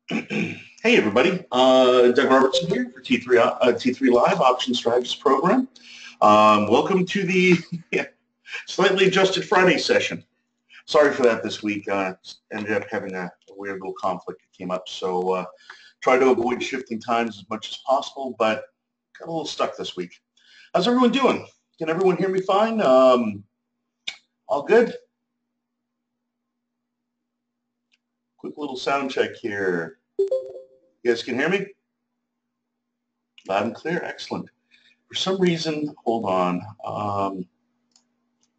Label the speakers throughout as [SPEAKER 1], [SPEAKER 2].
[SPEAKER 1] Hey everybody, Doug Robertson here for T3 Live Option Strategist program. Welcome to the slightly adjusted Friday session. Sorry for that this week. Ended up having a weird little conflict that came up, so try to avoid shifting times as much as possible, but got a little stuck this week. How's everyone doing? Can everyone hear me fine? All good? Quick little sound check here. You guys can hear me? Loud and clear. Excellent. For some reason, hold on.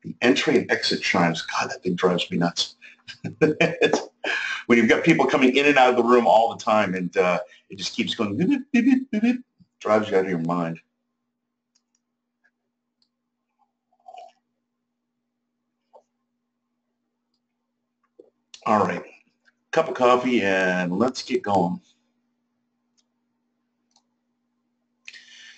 [SPEAKER 1] The entry and exit chimes. God, that thing drives me nuts. When you've got people coming in and out of the room all the time, and it just keeps going beep, beep, beep, beep, beep, beep, drives you out of your mind. All right, cup of coffee, and let's get going.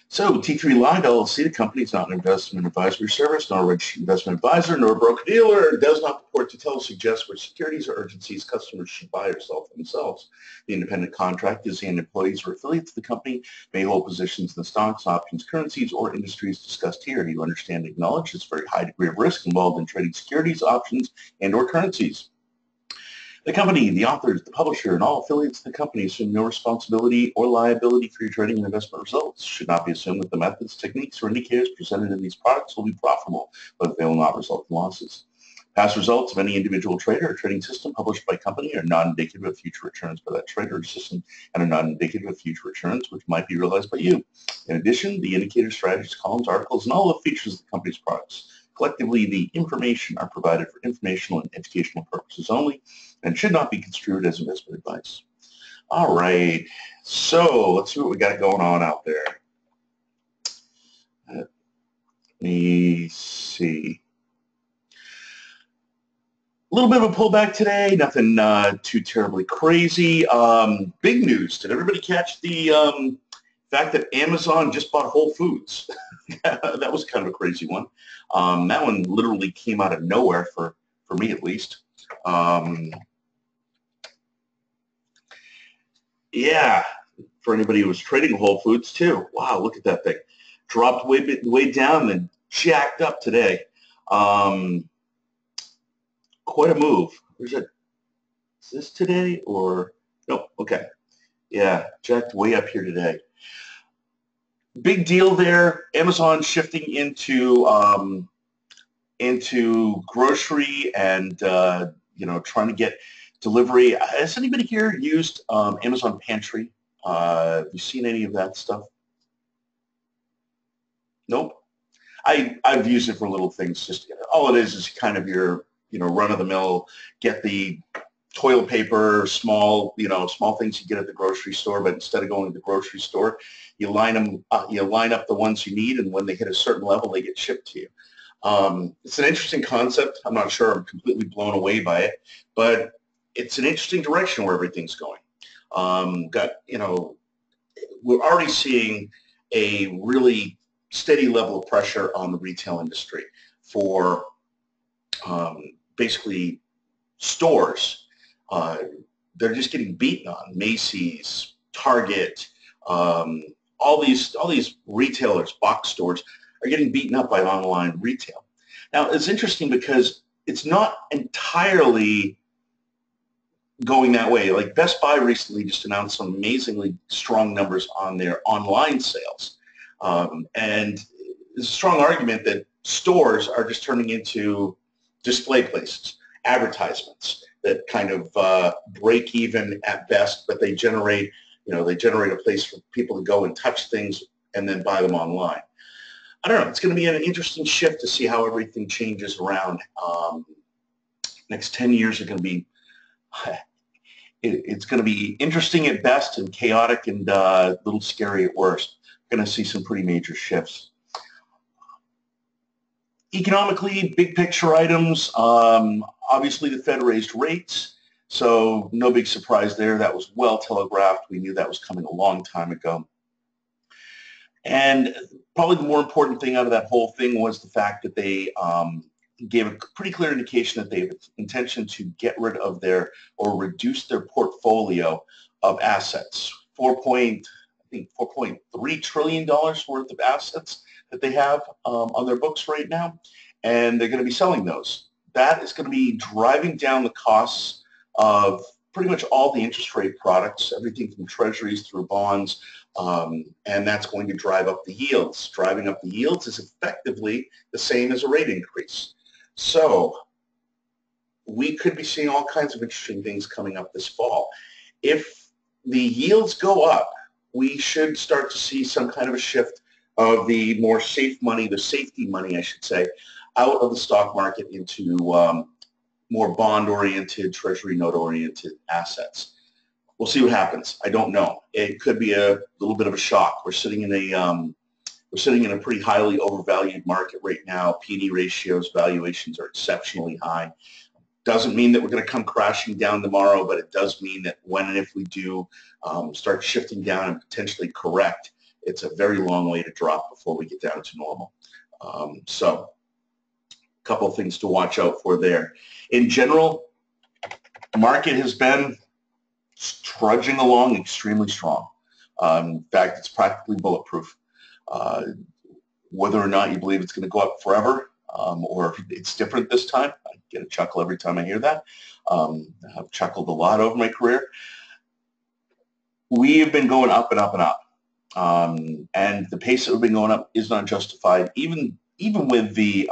[SPEAKER 1] So T3 Live LLC, the company is not an investment advisory service, nor a registered investment advisor, nor a broker-dealer. It does not purport to tell or suggest which securities or urgencies customers should buy or sell for themselves. The independent contractors and employees or affiliates of the company may hold positions in the stocks, options, currencies, or industries discussed here. Do you understand and acknowledge this very high degree of risk involved in trading securities, options, and or currencies? The company, the authors, the publisher, and all affiliates of the company assume no responsibility or liability for your trading and investment results. It should not be assumed that the methods, techniques, or indicators presented in these products will be profitable, but they will not result in losses. Past results of any individual trader or trading system published by company are not indicative of future returns by that trader or system and are not indicative of future returns which might be realized by you. In addition, the indicators, strategies, columns, articles, and all the features of the company's products. Collectively, the information are provided for informational and educational purposes only and should not be construed as investment advice. All right, so let's see what we got going on out there. Let me see. A little bit of a pullback today, nothing too terribly crazy. Big news, did everybody catch the fact that Amazon just bought Whole Foods? That was kind of a crazy one. That one literally came out of nowhere for me at least. Yeah, for anybody who was trading Whole Foods too. Wow, look at that thing. Dropped way down and jacked up today. Quite a move. Where's it? Is this today or no? Okay. Yeah, jacked way up here today. Big deal there. Amazon shifting into grocery and trying to get delivery. Has anybody here used Amazon Pantry? Have you seen any of that stuff? Nope. I've used it for little things. Just all it is kind of your run of the mill. Get the toilet paper, small things you get at the grocery store, but instead of going to the grocery store, you line up the ones you need, and when they hit a certain level, they get shipped to you. It's an interesting concept. I'm not sure I'm completely blown away by it, but it's an interesting direction where everything's going. We're already seeing a really steady level of pressure on the retail industry for basically stores. They're just getting beaten on. Macy's, Target, all these retailers, box stores, are getting beaten up by online retail. Now, it's interesting because it's not entirely going that way. Like Best Buy recently just announced some amazingly strong numbers on their online sales. And there's a strong argument that stores are just turning into display places, advertisements that kind of break even at best, but they generate a place for people to go and touch things and then buy them online. I don't know. It's going to be an interesting shift to see how everything changes around. Next 10 years are going to be, it's going to be interesting at best and chaotic and a little scary at worst. We're going to see some pretty major shifts. Economically, big picture items, obviously the Fed raised rates, so no big surprise there. That was well telegraphed. We knew that was coming a long time ago. And probably the more important thing out of that whole thing was the fact that they gave a pretty clear indication that they have intention to get rid of or reduce their portfolio of assets. I think $4.3 trillion worth of assets that they have on their books right now, and they're going to be selling those. That is going to be driving down the costs of pretty much all the interest rate products, everything from treasuries through bonds, and that's going to drive up the yields. Driving up the yields is effectively the same as a rate increase. So we could be seeing all kinds of interesting things coming up this fall. If the yields go up, we should start to see some kind of a shift of the more safe money, the safety money, I should say, out of the stock market into more bond-oriented, treasury note-oriented assets. We'll see what happens. I don't know. It could be a little bit of a shock. We're sitting in a pretty highly overvalued market right now. P/E ratios, valuations are exceptionally high. Doesn't mean that we're going to come crashing down tomorrow, but it does mean that when and if we do start shifting down and potentially correct, it's a very long way to drop before we get down to normal. So a couple of things to watch out for there. In general, the market has been trudging along extremely strong. In fact, it's practically bulletproof. Whether or not you believe it's going to go up forever or it's different this time, I get a chuckle every time I hear that. I've chuckled a lot over my career. We have been going up and up and up. And the pace that we've been going up is not justified, even with the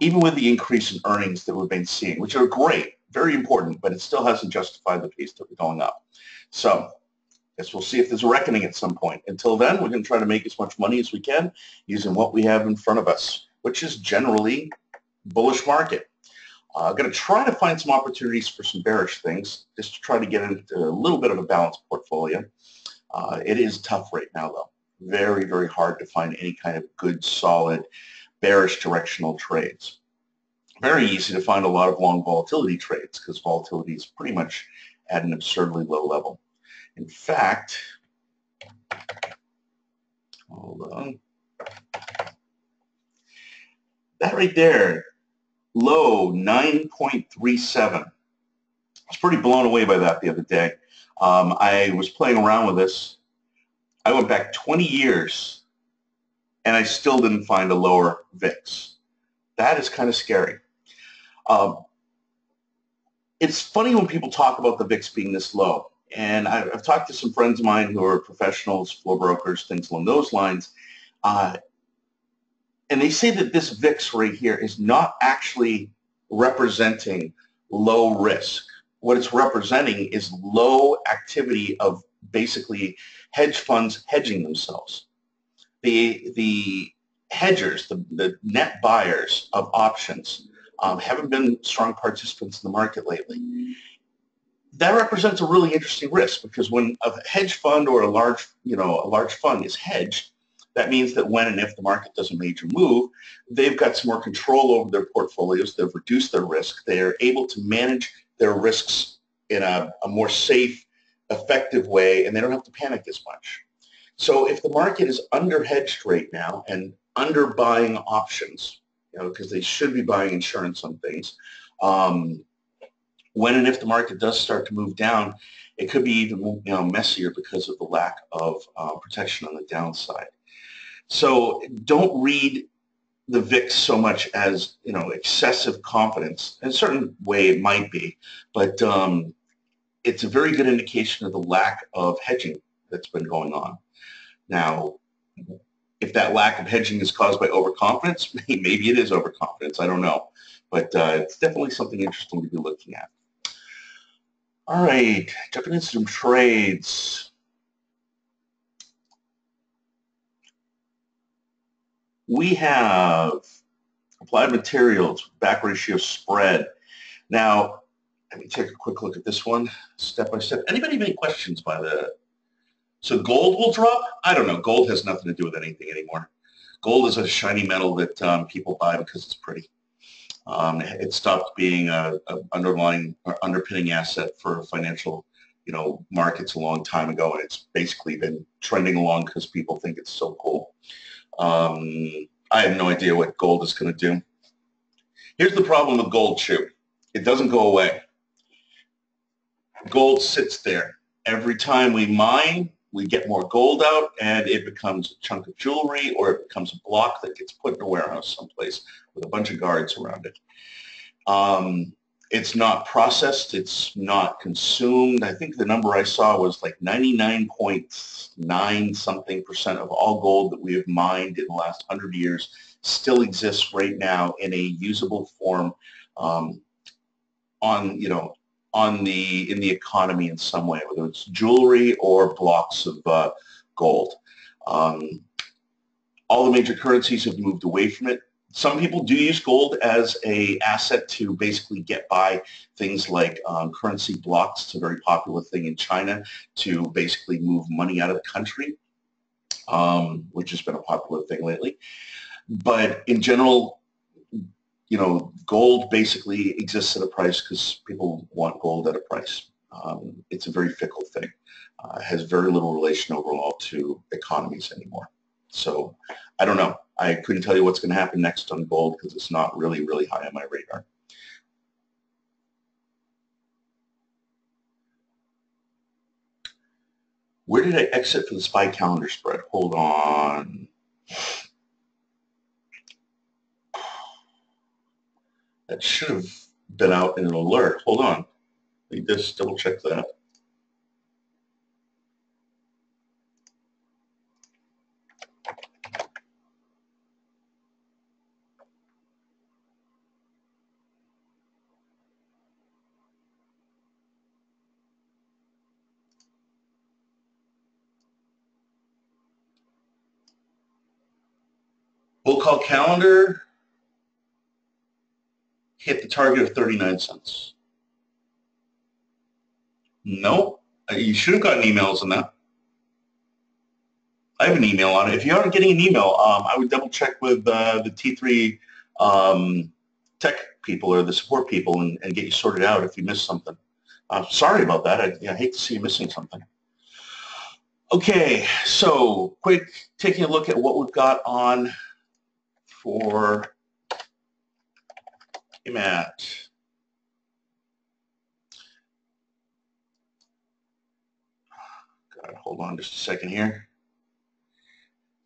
[SPEAKER 1] increase in earnings that we've been seeing, which are great, very important, but it still hasn't justified the pace that we're going up. So I guess we'll see if there's a reckoning at some point. Until then, we're going to try to make as much money as we can using what we have in front of us, which is generally bullish market. I'm going to try to find some opportunities for some bearish things, just to try to get into a little bit of a balanced portfolio. It is tough right now, though. Very, very hard to find any kind of good, solid, bearish directional trades. Very easy to find a lot of long volatility trades because volatility is pretty much at an absurdly low level. In fact, hold on. That right there, low 9.37. I was pretty blown away by that the other day. I was playing around with this. I went back 20 years and I still didn't find a lower VIX. That is kind of scary. It's funny when people talk about the VIX being this low. And I've talked to some friends of mine who are professionals, floor brokers, things along those lines. And they say that this VIX right here is not actually representing low risk. What it's representing is low activity of basically hedge funds hedging themselves. The hedgers, the net buyers of options, haven't been strong participants in the market lately. That represents a really interesting risk because when a hedge fund or a large fund is hedged, that means that when and if the market does a major move, they've got some more control over their portfolios. They've reduced their risk. They are able to manage their risks in a more safe, effective way, and they don't have to panic as much. So if the market is under-hedged right now and under-buying options, because they should be buying insurance on things, when and if the market does start to move down, it could be even messier because of the lack of protection on the downside. So don't read the VIX so much as excessive confidence. In a certain way, it might be, but it's a very good indication of the lack of hedging that's been going on. Now, if that lack of hedging is caused by overconfidence, maybe it is overconfidence. I don't know, but it's definitely something interesting to be looking at. All right, jumping into some trades. We have applied materials, back ratio spread. Now, let me take a quick look at this one, step by step. Anybody have any questions by the... So gold will drop? I don't know. Gold has nothing to do with anything anymore. Gold is a shiny metal that people buy because it's pretty. It stopped being an underlying or underpinning asset for financial, markets a long time ago, and it's basically been trending along because people think it's so cool. I have no idea what gold is going to do. Here's the problem with gold, too. It doesn't go away. Gold sits there. Every time we mine, we get more gold out, and it becomes a chunk of jewelry, or it becomes a block that gets put in a warehouse someplace with a bunch of guards around it. It's not processed. It's not consumed. I think the number I saw was like 99.9 something percent of all gold that we have mined in the last 100 years still exists right now in a usable form on, you know, in the economy in some way, whether it's jewelry or blocks of gold. All the major currencies have moved away from it. Some people do use gold as an asset to basically get by things like currency blocks. It's a very popular thing in China to basically move money out of the country, which has been a popular thing lately. But in general, you know, gold basically exists at a price because people want gold at a price. It's a very fickle thing. Has very little relation overall to economies anymore. So I don't know. I couldn't tell you what's going to happen next on gold because it's not really, really high on my radar. Where did I exit for the SPY calendar spread? Hold on. That should have been out in an alert. Hold on. Let me just double check that. We'll call calendar hit the target of 39 cents. No, you should have gotten emails on that. I have an email on it. If you aren't getting an email, I would double check with the T3 tech people or the support people and get you sorted out if you missed something. Sorry about that. I hate to see you missing something. Okay, so quick taking a look at what we've got on for Matt. God, hold on just a second here.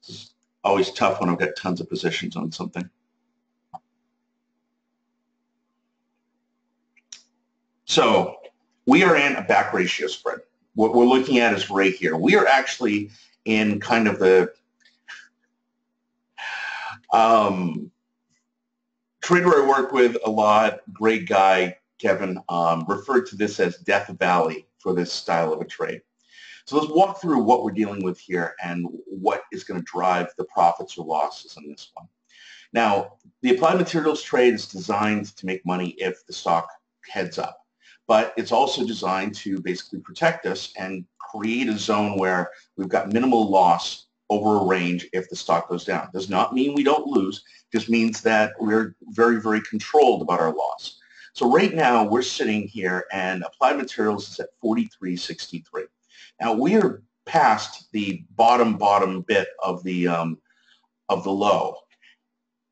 [SPEAKER 1] It's always tough when I've got tons of positions on something. So we are in a back ratio spread. What we're looking at is right here. We are actually in kind of the trader I work with a lot, great guy, Kevin, referred to this as Death Valley for this style of a trade. So let's walk through what we're dealing with here and what is going to drive the profits or losses in this one. Now, the applied materials trade is designed to make money if the stock heads up, but it's also designed to basically protect us and create a zone where we've got minimal loss over a range if the stock goes down. Does not mean we don't lose, just means that we're very, very controlled about our loss. So right now we're sitting here and applied materials is at 43.63. Now we are past the bottom bit of the low.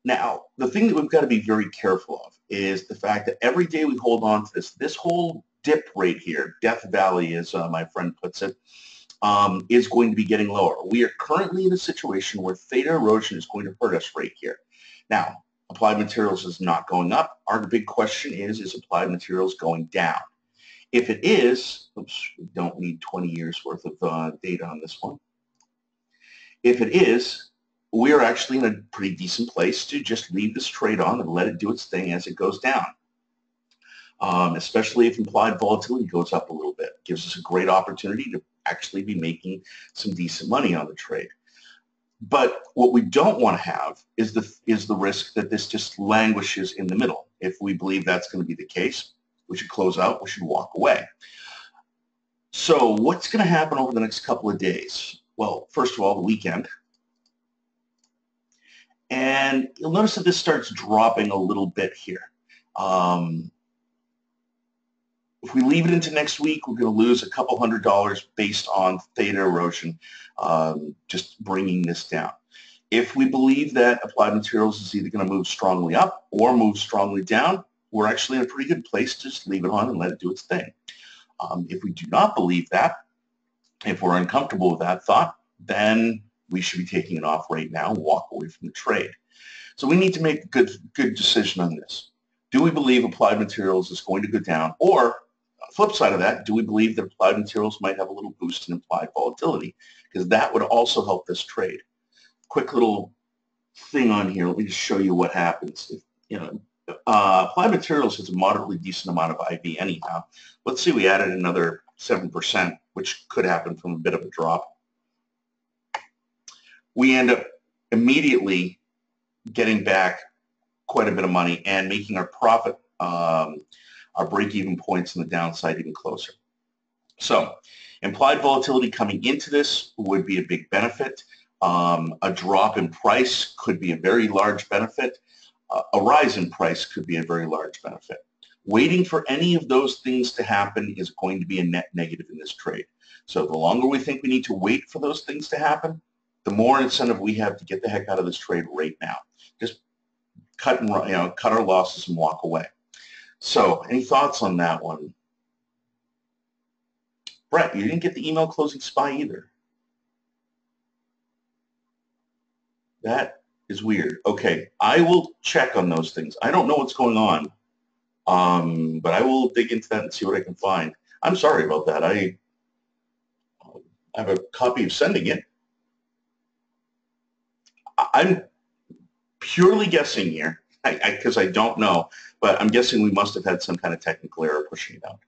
[SPEAKER 1] Now, the thing that we've got to be very careful of is the fact that every day we hold on to this whole dip right here, Death Valley as my friend puts it, is going to be getting lower. We are currently in a situation where theta erosion is going to hurt us right here. Now, applied materials is not going up. Our big question is applied materials going down? If it is, oops, we don't need 20 years worth of data on this one. If it is, we are actually in a pretty decent place to just leave this trade on and let it do its thing as it goes down. Especially if implied volatility goes up a little bit. It gives us a great opportunity to actually be making some decent money on the trade. But what we don't want to have is the risk that this just languishes in the middle. If we believe that's going to be the case, we should close out, we should walk away. So what's going to happen over the next couple of days? Well, first of all, the weekend. And you'll notice that this starts dropping a little bit here. If we leave it into next week, we're going to lose a couple $100 based on theta erosion, just bringing this down. If we believe that applied materials is either going to move strongly up or move strongly down, we're actually in a pretty good place to just leave it on and let it do its thing. If we do not believe that, if we're uncomfortable with that thought, then we should be taking it off right now and walk away from the trade. So we need to make a good decision on this. Do we believe Applied Materials is going to go down? Or, flip side of that, do we believe that Applied Materials might have a little boost in implied volatility? Because that would also help this trade. Quick little thing on here. Let me just show you what happens. Applied Materials has a moderately decent amount of IB anyhow. Let's see, we added another 7%, which could happen from a bit of a drop. We end up immediately getting back quite a bit of money and making our profit, our break-even points in the downside even closer. So implied volatility coming into this would be a big benefit. A drop in price could be a very large benefit. A rise in price could be a very large benefit. Waiting for any of those things to happen is going to be a net negative in this trade. So the longer we think we need to wait for those things to happen, the more incentive we have to get the heck out of this trade right now. Just cut our losses and walk away. So any thoughts on that one? Brett, you didn't get the email closing SPY either. That is weird. Okay, I will check on those things. I don't know what's going on, but I will dig into that and see what I can find. I'm sorry about that. I have a copy of sending it. I'm purely guessing here, because I don't know, but I'm guessing we must have had some kind of technical error pushing it out.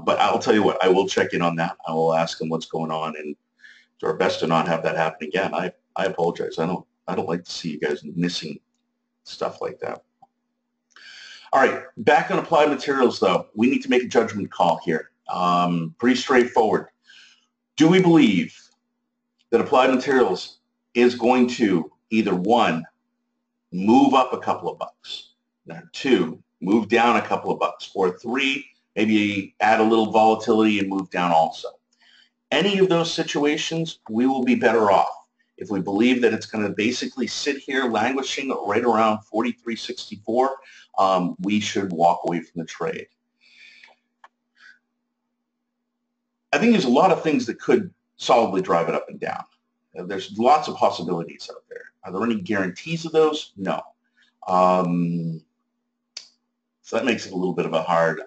[SPEAKER 1] But I'll tell you what, I will check in on that. I will ask them what's going on and do our best to not have that happen again. I apologize. I don't like to see you guys missing stuff like that. All right, back on Applied Materials though, we need to make a judgment call here. Pretty straightforward. Do we believe that Applied Materials is going to either one, move up a couple of bucks, two, move down a couple of bucks, or three, maybe add a little volatility and move down also? Any of those situations, we will be better off. If we believe that it's going to basically sit here languishing right around 43.64, we should walk away from the trade. I think there's a lot of things that could solidly drive it up and down. There's lots of possibilities out there. Are there any guarantees of those? No. So that makes it a little bit of a hard...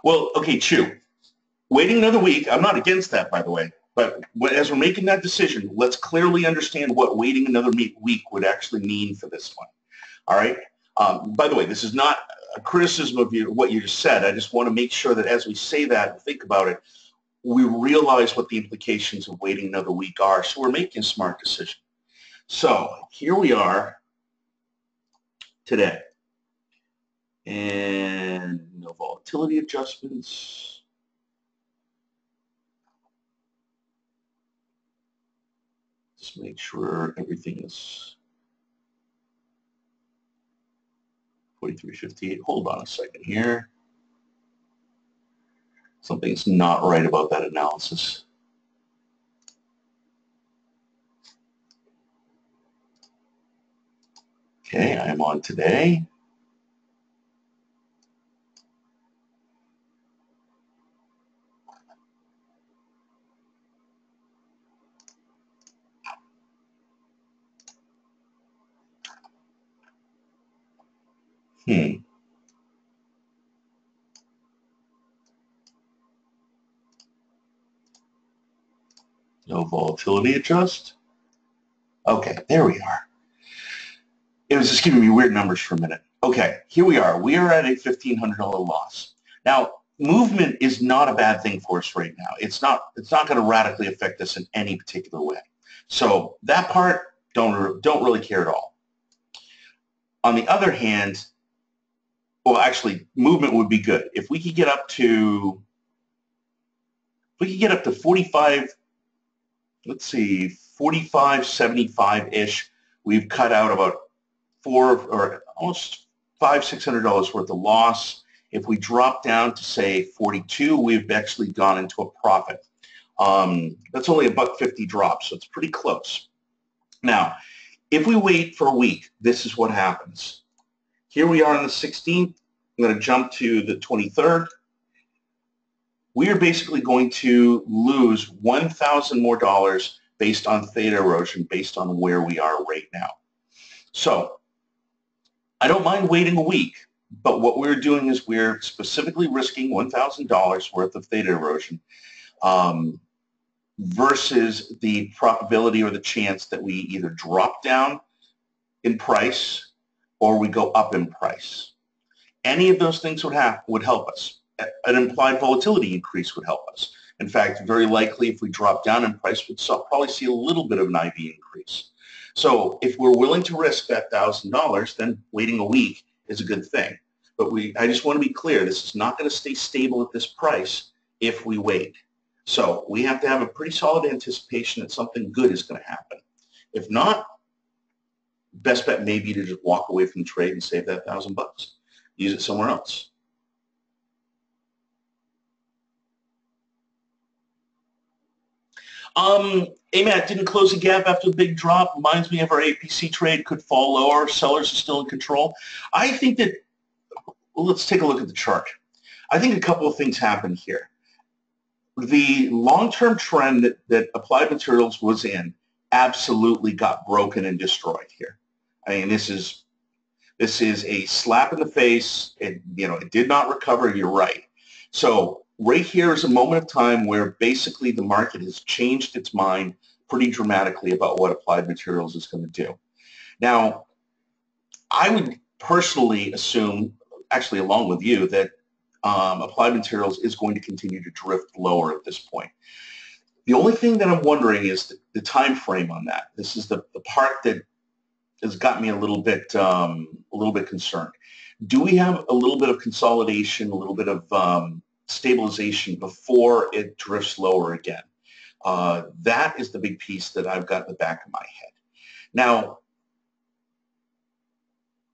[SPEAKER 1] Well, okay, Chew. Waiting another week, I'm not against that, by the way, but as we're making that decision, let's clearly understand what waiting another week would actually mean for this one. All right? By the way, this is not a criticism of what you just said. I just want to make sure that as we say that and think about it, we realize what the implications of waiting another week are, so we're making a smart decision. So here we are today. And no volatility adjustments. Just make sure everything is 43.58. Hold on a second here. Something's not right about that analysis. Okay, I am on today. No volatility adjust. Okay, there we are. It was just giving me weird numbers for a minute. Okay, here we are. We are at a $1,500 loss. Now, movement is not a bad thing for us right now. It's not going to radically affect us in any particular way. So that part, don't really care at all. On the other hand, well, actually, movement would be good. If we could get up to 45, let's see, 45.75-ish, we've cut out about almost $500-600 worth of loss. If we drop down to say 42, we've actually gone into a profit. That's only a $1.50 drop, so it's pretty close. Now, if we wait for a week, this is what happens. Here we are on the 16th. I'm going to jump to the 23rd. We are basically going to lose $1,000 more based on theta erosion, based on where we are right now. So I don't mind waiting a week, but what we're doing is we're specifically risking $1,000 worth of theta erosion versus the probability or the chance that we either drop down in price or we go up in price. Any of those things would help us. An implied volatility increase would help us. In fact, very likely if we drop down in price, we'd probably see a little bit of an IV increase. So if we're willing to risk that $1,000, then waiting a week is a good thing. But I just want to be clear, this is not going to stay stable at this price if we wait. So we have to have a pretty solid anticipation that something good is going to happen. If not, best bet may be to just walk away from the trade and save that $1,000. Use it somewhere else. AMAT didn't close a gap after the big drop. Reminds me of our APC trade, could fall lower. Sellers are still in control. I think that, well, let's take a look at the chart. I think a couple of things happened here. The long-term trend that Applied Materials was in absolutely got broken and destroyed here. I mean, this is a slap in the face. It did not recover. You're right. So right here is a moment of time where basically the market has changed its mind pretty dramatically about what Applied Materials is going to do. Now, I would personally assume, actually along with you, that Applied Materials is going to continue to drift lower at this point. The only thing that I'm wondering is the time frame on that. This is the part that has got me a little bit concerned. Do we have a little bit of consolidation, a little bit of stabilization before it drifts lower again? That is the big piece that I've got in the back of my head. Now,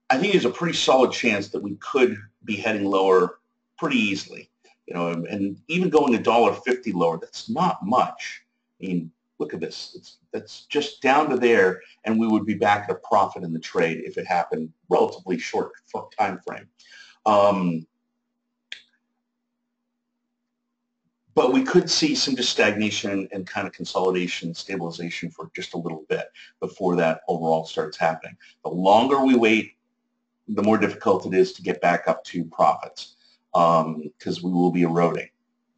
[SPEAKER 1] I think there's a pretty solid chance that we could be heading lower pretty easily, and even going $1.50 lower, that's not much. I mean, look at this. That's just down to there, and we would be back at a profit in the trade if it happened relatively short time frame. But we could see some just stagnation and kind of consolidation, stabilization for just a little bit before that overall starts happening. The longer we wait, the more difficult it is to get back up to profits because we will be eroding.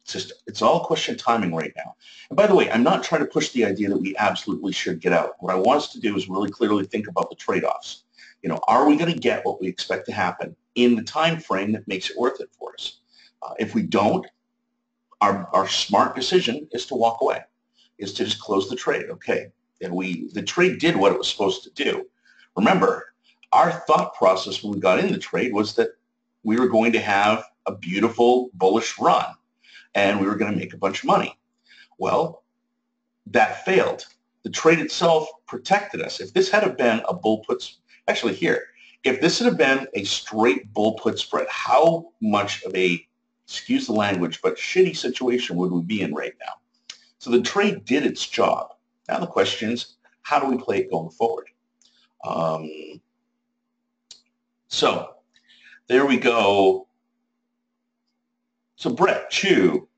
[SPEAKER 1] It's all a question of timing right now. And by the way, I'm not trying to push the idea that we absolutely should get out. What I want us to do is really clearly think about the trade-offs. Are we going to get what we expect to happen in the time frame that makes it worth it for us? If we don't, our smart decision is to walk away, is to just close the trade. Okay, and the trade did what it was supposed to do. Remember, our thought process when we got in the trade was that we were going to have a beautiful bullish run and we were going to make a bunch of money. Well, that failed. The trade itself protected us. If this had been a bull put, actually here, if this had been a straight bull put spread, how much of a, excuse the language, but shitty situation would we be in right now? So the trade did its job. Now the question is, how do we play it going forward? So there we go. So Brett Chu.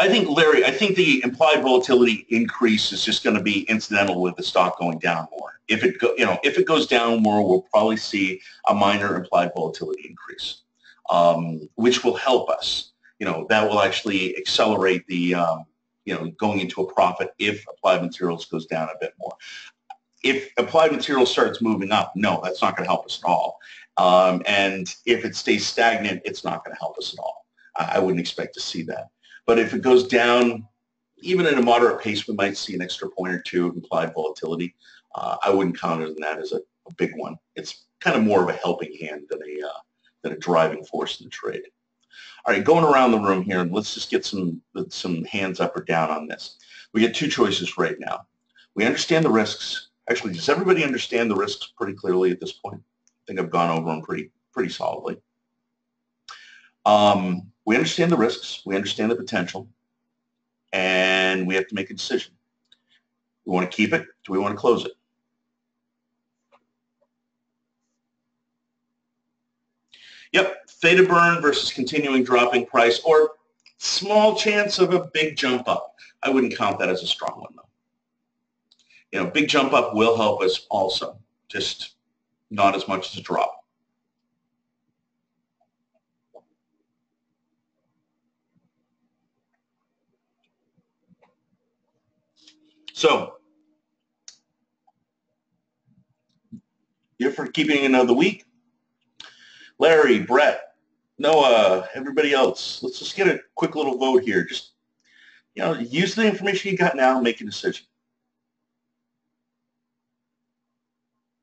[SPEAKER 1] I think, Larry, I think the implied volatility increase is just going to be incidental with the stock going down more. If it goes down more, we'll probably see a minor implied volatility increase, which will help us. That will actually accelerate the going into a profit if Applied Materials goes down a bit more. If Applied Materials starts moving up, no, that's not going to help us at all. And if it stays stagnant, it's not going to help us at all. I wouldn't expect to see that. But if it goes down, even at a moderate pace, we might see an extra point or two of implied volatility. I wouldn't count it on that as a big one. It's kind of more of a helping hand than a driving force in the trade. All right, going around the room here, let's just get some hands up or down on this. We get two choices right now. We understand the risks. Actually, does everybody understand the risks pretty clearly at this point? I think I've gone over them pretty solidly. We understand the risks, we understand the potential, and we have to make a decision. We want to keep it? Do we want to close it? Yep, theta burn versus continuing dropping price, or small chance of a big jump up. I wouldn't count that as a strong one, though. You know, big jump up will help us also, just not as much as a drop. So, you're for keeping another week. Larry, Brett, Noah, everybody else, let's just get a quick little vote here. Just, use the information you got now and make a decision.